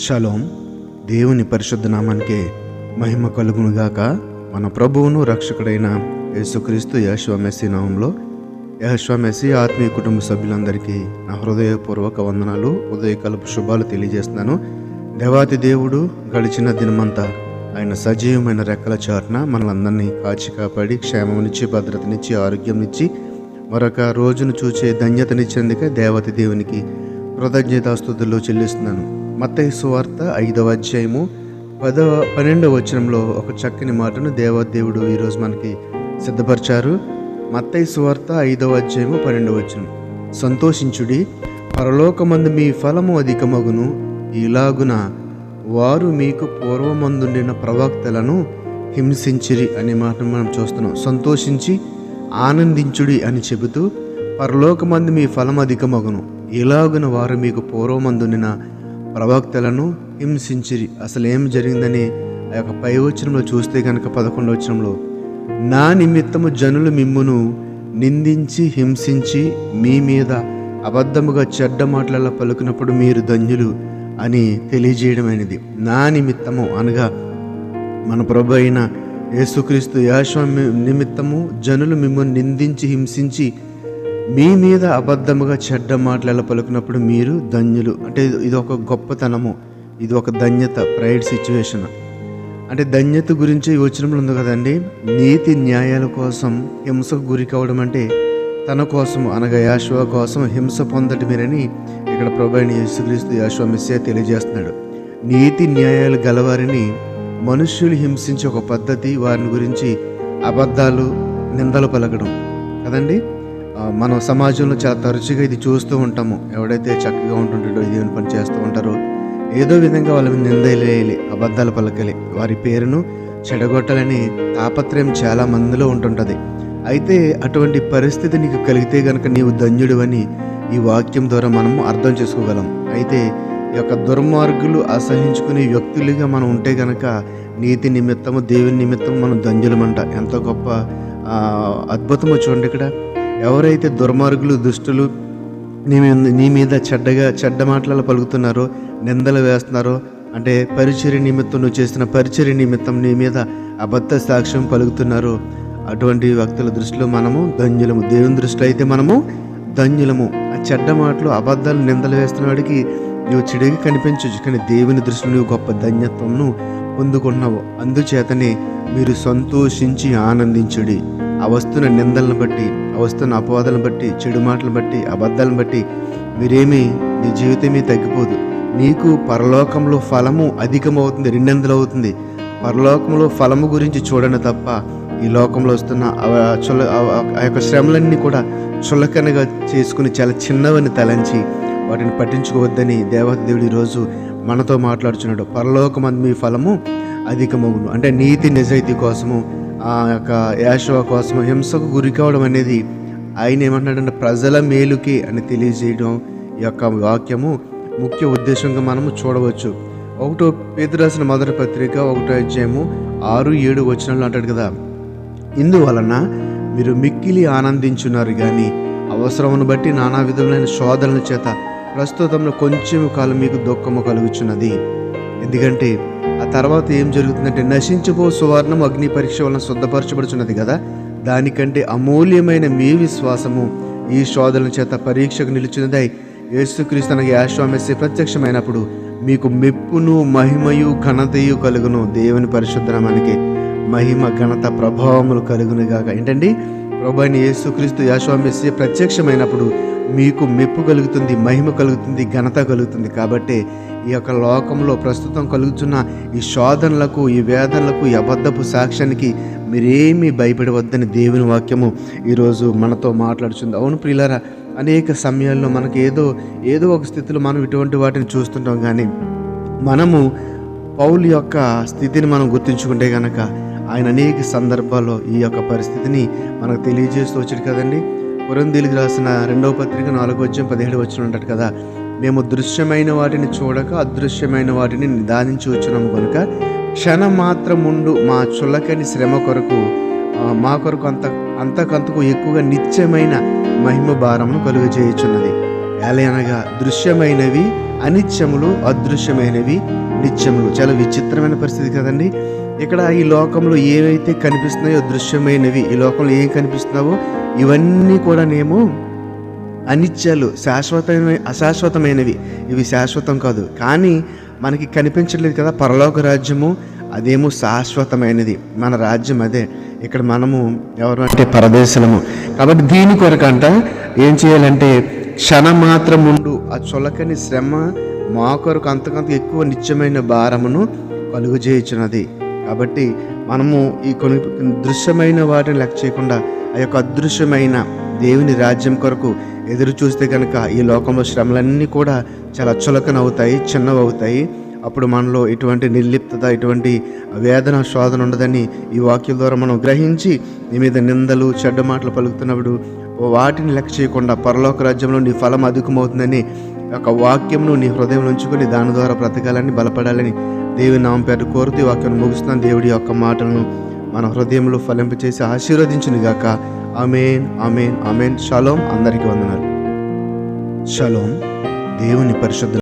Shalom. దేవుని పరిశుద్ధ నామానికే మహిమ కలుగునుగాక. మన ప్రభువును రక్షకుడైన యేసుక్రీస్తు యెహోషువ మెస్సీ నామంలో యెహోషువ మెస్సీ ఆత్మీయ కుటుంబ సభ్యులందరికీ నా హృదయపూర్వక వందనాలు, ఉదయకాలపు శుభాలు తెలియజేస్తున్నాను. దేవాతి దేవుడు గడిచిన దినమంతా ఆయన సజీవమైన రెక్కల చాటున మనలందరినీ కాచి కాపాడి క్షేమమునిచ్చి, భద్రతనిచ్చి, ఆరోగ్యంనిచ్చి, మరొక రోజును చూచే ధన్యతనిచ్చేందుకే దేవతి దేవునికి కృతజ్ఞతాస్తుతులు చెల్లిస్తున్నాను. మత్తయి సువార్త 5వ అధ్యాయము 12వ వచనంలో ఒక చక్కని మాటను దేవదేవుడు ఈరోజు మనకి సిద్ధపరిచారు. మత్తయి సువార్త 5వ అధ్యాయము 12వ వచనం, సంతోషించుడి, పరలోకమందు మీ ఫలము అధికమగును, ఇలాగున వారు మీకు పూర్వమందుండిన ప్రవక్తలను హింసించిరి అనే మాటను మనం చూస్తున్నాం. సంతోషించి ఆనందించుడి అని చెబుతూ పరలోకమందు మీ ఫలం అధికమగును, ఇలాగున వారు మీకు పూర్వమందుండిన ప్రవక్తలను హింసించిరి. అసలు ఏం జరిగిందని ఆ యొక్క పై వచనంలో చూస్తే కనుక 11వ వచనంలో, నా నిమిత్తము జనులు మిమ్మును నిందించి హింసించి మీ మీద అబద్ధముగా చెడ్డ మాటలలో పలుకున్నప్పుడు మీరు ధన్యులు అని తెలియజేయడమైనది. నా నిమిత్తము అనగా మన ప్రభు అయిన యేసుక్రీస్తు యెహోషువ నిమిత్తము జనులు మిమ్మల్ని నిందించి హింసించి మీ మీద అబద్ధముగా చెడ్డ మాటలలో పలుకున్నప్పుడు మీరు ధన్యులు. అంటే ఇది ఒక గొప్పతనము, ఇది ఒక ధన్యత, ప్రైడ్ సిచ్యువేషన్. అంటే ధన్యత గురించి ఈ వచనంలో ఉంది కదండి. నీతి న్యాయాల కోసం హింసకు గురి కావడం అంటే తన కోసం అనగా యెహోషువ కోసం హింస పొందటమేనని ఇక్కడ ప్రభు అయిన యేసుక్రీస్తు యెహోషువ మెస్సీయా తెలియజేస్తున్నాడు. నీతి న్యాయాలు గలవారిని మనుష్యులు హింసించే ఒక పద్ధతి, వారిని గురించి అబద్ధాలు, నిందలు పలకడం కదండి. మనం సమాజంలో చాలా తరచుగా ఇది చూస్తూ ఉంటాము. ఎవడైతే చక్కగా ఉంటుంటాడో, ఇదేమి పని చేస్తూ ఉంటారో, ఏదో విధంగా వాళ్ళ మీద నిందలేయాలి, అబద్ధాలు పలకాలి, వారి పేరును చెడగొట్టాలని తాపత్రయం చాలా మందిలో ఉంటుంటుంది. అయితే అటువంటి పరిస్థితి నీకు కలిగితే కనుక నీవు ధన్యుడు అని ఈ వాక్యం ద్వారా మనము అర్థం చేసుకోగలం. అయితే ఈ యొక్క దుర్మార్గులు అసహించుకునే వ్యక్తులుగా మనం ఉంటే కనుక నీతి నిమిత్తము, దేవుని నిమిత్తము మనం ధన్యులమంట. ఎంత గొప్ప అద్భుతమో చూడండి. ఇక్కడ ఎవరైతే దుర్మార్గులు, దుష్టులు నీ మీద చెడ్డ మాటలలో పలుకుతున్నారో, నిందలు వేస్తున్నారో, అంటే పరిచర్య నిమిత్తం, నువ్వు చేసిన పరిచర్య నిమిత్తం నీ మీద అబద్ధ సాక్ష్యం పలుకుతున్నారో, అటువంటి వ్యక్తుల దృష్టిలో మనము ధన్యులము. దేవుని దృష్టిలో అయితే మనము ధన్యులము. ఆ చెడ్డ మాటలు, అబద్ధాలు, నిందలు వేస్తున్న వాడికి నువ్వు చెడుగా కనిపించవచ్చు, కానీ దేవుని దృష్టిలో నువ్వు గొప్ప ధన్యత్వంను పొందుకున్నావు. అందుచేతనే మీరు సంతోషించి ఆనందించుడి. ఆ వస్తున్న నిందలను బట్టి, ఆ వస్తున్న అపవాదాలను బట్టి, చెడు మాటలను బట్టి, అబద్ధాలను బట్టి నీ జీవితమే తగ్గిపోదు. నీకు పరలోకంలో ఫలము అధికమవుతుంది, రెండంతలు అవుతుంది. పరలోకంలో ఫలము గురించి చూడని తప్ప ఈ లోకంలో వస్తున్న ఆ యొక్క శ్రమలన్నీ కూడా చులకనగా చేసుకుని చాలా చిన్నవని తలంచి వాటిని పట్టించుకోవద్దని దేవత దేవుడు ఈరోజు మనతో మాట్లాడుచున్నాడు. పరలోకమందు మీ ఫలము అధికమవును అంటే నీతి నిజాయితీ కోసము, ఆ యొక్క యెహోషువ కోసము హింసకు గురి కావడం అనేది ఆయన ఏమంటున్నాడంటే ప్రజల మేలుకి అని తెలియజేయడం ఈ యొక్క వాక్యము ముఖ్య ఉద్దేశంగా మనము చూడవచ్చు. 1 పేతురు రాసిన మొదటి పత్రిక 1వ అధ్యాయము 6-7 వచనాలు అంటాడు కదా, ఇందువలన మీరు మిక్కిలి ఆనందించున్నారు కానీ అవసరమును బట్టి నానా విధములైన శోధనల చేత ప్రస్తుతంలో కొంచెం కాలం మీకు దుఃఖము కలుగుచున్నది. ఎందుకంటే ఆ తర్వాత ఏం జరుగుతుందంటే నశించబో సువర్ణం అగ్ని పరీక్ష వలన శుద్ధపరచబడుచున్నది కదా, దానికంటే అమూల్యమైన మీ విశ్వాసము ఈ శోధనల చేత పరీక్షకు నిలిచినదై యేసుక్రీస్తు అనగా యెహోషువ మెస్సీ ప్రత్యక్షమైనప్పుడు మీకు మెప్పును, మహిమయు, ఘనతయు కలుగును. దేవుని పరిశుద్ధ నామానికి మహిమ, ఘనత, ప్రభావములు కలుగును గాక. ఏంటండి, ప్రభు అయిన యేసుక్రీస్తు యెహోషువ మెస్సీ ప్రత్యక్షమైనప్పుడు మీకు మెప్పు కలుగుతుంది, మహిమ కలుగుతుంది, ఘనత కలుగుతుంది. కాబట్టి ఈ యొక్క లోకంలో ప్రస్తుతం కలుగుతున్న ఈ శోధనలకు, ఈ వేదనలకు, ఈ అబద్ధపు సాక్ష్యానికి మీరేమీ భయపడవద్దని దేవుని వాక్యము ఈరోజు మనతో మాట్లాడుతుంది. అవును ప్రియులారా, అనేక సమయాల్లో మనకు ఏదో ఒక స్థితిలో మనం ఇటువంటి వాటిని చూస్తుంటాం. కానీ మనము పౌలు యొక్క స్థితిని మనం గుర్తించుకుంటే కనుక ఆయన అనేక సందర్భాల్లో ఈ యొక్క పరిస్థితిని మనకు తెలియజేస్తూ వచ్చాడు కదండి. కొరింథీయులకు రాసిన 2వ పత్రిక 4వ అధ్యాయం 17వ వచనం అంటాడు కదా, మేము దృశ్యమైన వాటిని చూడక అదృశ్యమైన వాటిని నిదానించి వచ్చున్నాము కనుక క్షణం మాత్రం ముందు మా చులకని శ్రమ కొరకు మా కొరకు అంతకంతకు ఎక్కువగా నిత్యమైన మహిమ భారమును కలుగజేయుచున్నది. ఎలా అనగా దృశ్యమైనవి అనిత్యములు అదృశ్యమైనవి నిత్యములు. చాలా విచిత్రమైన పరిస్థితి కదండి. ఇక్కడ ఈ లోకంలో ఏవైతే కనిపిస్తున్నాయో దృశ్యమైనవి, ఈ లోకంలో ఏం కనిపిస్తున్నావో ఇవన్నీ కూడానేమో అనిత్యాలు, అశాశ్వతమైనవి. ఇవి శాశ్వతం కాదు. కానీ మనకి కనిపించట్లేదు కదా పరలోక రాజ్యము, అదేమో శాశ్వతమైనది. మన రాజ్యం అదే. ఇక్కడ మనము ఎవరు అంటే పరదేశులము. కాబట్టి దీని కొరకంట ఏం చేయాలంటే క్షణం మాత్రం ఉండు ఆ చులకని శ్రమ మా కొరకు అంతకంత ఎక్కువ నిత్యమైన భారమును కలుగు చేయుచున్నది. కాబట్టి మనము ఈ కొన్ని దృశ్యమైన వాటిని లెక్క చేయకుండా ఆ యొక్క అదృశ్యమైన దేవుని రాజ్యం కొరకు ఎదురు చూస్తే కనుక ఈ లోకంలో శ్రమలన్నీ కూడా చాలా చులకనవుతాయి, చిన్నవవుతాయి. అప్పుడు మనలో ఎటువంటి నిర్లిప్తత, ఎటువంటి వేదన, శోధన ఉండదని ఈ వాక్యం ద్వారా మనం గ్రహించి నీ మీద నిందలు, చెడ్డ మాటలు పలుకుతున్నప్పుడు వాటిని లెక్క చేయకుండా పరలోక రాజ్యంలో నీ ఫలం అధికమవుతుందని ఒక వాక్యంను నీ హృదయంలో ఉంచుకొని దాని ద్వారా బ్రతకాలని, బలపడాలని దేవుని నామం పేరు కోరుతూ ఈ వాక్యాన్ని ముగిస్తున్నాను. దేవుడి యొక్క మాటలను మన హృదయంలో ఫలింపచేసి ఆశీర్వదించునుగాక. ఆమేన్, ఆమేన్, ఆమేన్. షలోం. అందరికీ వందనాలు. షలోం. దేవుని పరిశుద్ధ